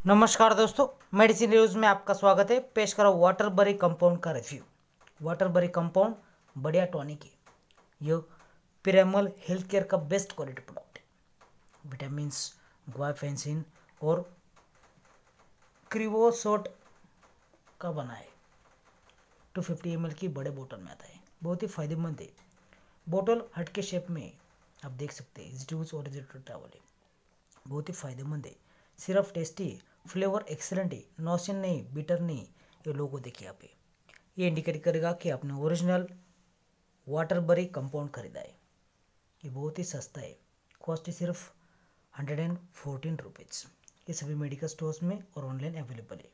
नमस्कार दोस्तों, medicine news में आपका स्वागत है। पेश करो वाटरबरी कंपाउंड का रिव्यू। वाटरबरी कंपाउंड बढ़िया टॉनिक है। ये पिरामल हेल्थ केयर का बेस्ट क्वालिटी प्रोडक्ट है। विटामिन्स, ग्वाफेंसिन और क्रिवोसोट का बना है। 250 ml की बड़े बोतल में आता है। बहुत ही फायदेमंद है। बोतल हट के शेप में आप देख सकते हैं। इज और ट्रैवल है। बहुत ही फायदेमंद है। सिर्फ टेस्टी है, फ्लेवर एक्सेलेंट है, नौसिन नहीं, बिटर नहीं। ये लोगो देखिए आप। ये इंडिकेट करेगा कि आपने ओरिजिनल वाटरबरी कंपाउंड खरीदा है। ये बहुत ही सस्ता है। कॉस्ट सिर्फ 114 रुपीज़। ये सभी मेडिकल स्टोर्स में और ऑनलाइन अवेलेबल है।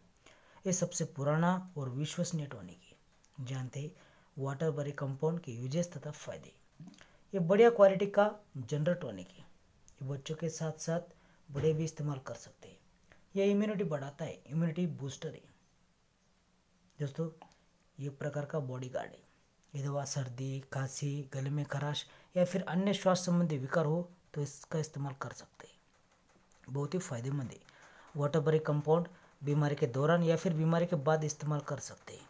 ये सबसे पुराना और विश्वसनीय टॉनिक है। जानते हैं वाटरबरी कंपाउंड के यूजेस तथा फायदे। ये बढ़िया क्वालिटी का जनरल टॉनिक है। ये बच्चों के साथ साथ बड़े भी इस्तेमाल कर सकते हैं। यह इम्यूनिटी बढ़ाता है, इम्यूनिटी बूस्टर है। दोस्तों, ये प्रकार का बॉडी गार्ड है। ये दवा सर्दी, खांसी, गले में खराश या फिर अन्य श्वास संबंधी विकार हो तो इसका इस्तेमाल कर सकते हैं। बहुत ही फायदेमंद है। वाटरबरी कंपाउंड बीमारी के दौरान या फिर बीमारी के बाद इस्तेमाल कर सकते हैं।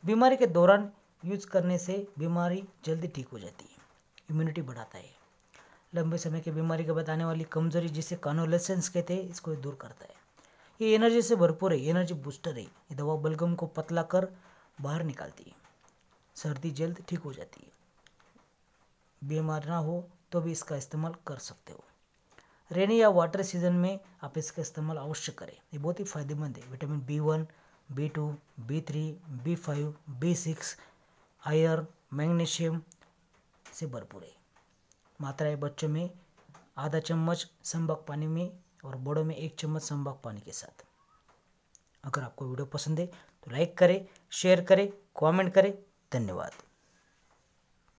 बीमारी के दौरान यूज करने से बीमारी जल्दी ठीक हो जाती है। इम्यूनिटी बढ़ाता है। लंबे समय की बीमारी के बाद आने वाली कमजोरी, जिसे कॉन्वलेसेंस कहते हैं, इसको दूर करता है। ये एनर्जी से भरपूर है, एनर्जी बूस्टर है। ये दवा बलगम को पतला कर बाहर निकालती है। सर्दी जल्द ठीक हो जाती है। बीमार ना हो तो भी इसका इस्तेमाल कर सकते हो। रेनी या वाटर सीजन में आप इसका इस्तेमाल अवश्य करें। ये बहुत ही फायदेमंद है। Vitamin B1, B2, B3, B5, B6, iron, magnesium से भरपूर है। मात्राएं बच्चों में आधा चम्मच संबक पानी में और बड़ों में 1 चम्मच संबक पानी के साथ। अगर आपको वीडियो पसंद है तो लाइक करें, शेयर करें, कमेंट करें। धन्यवाद।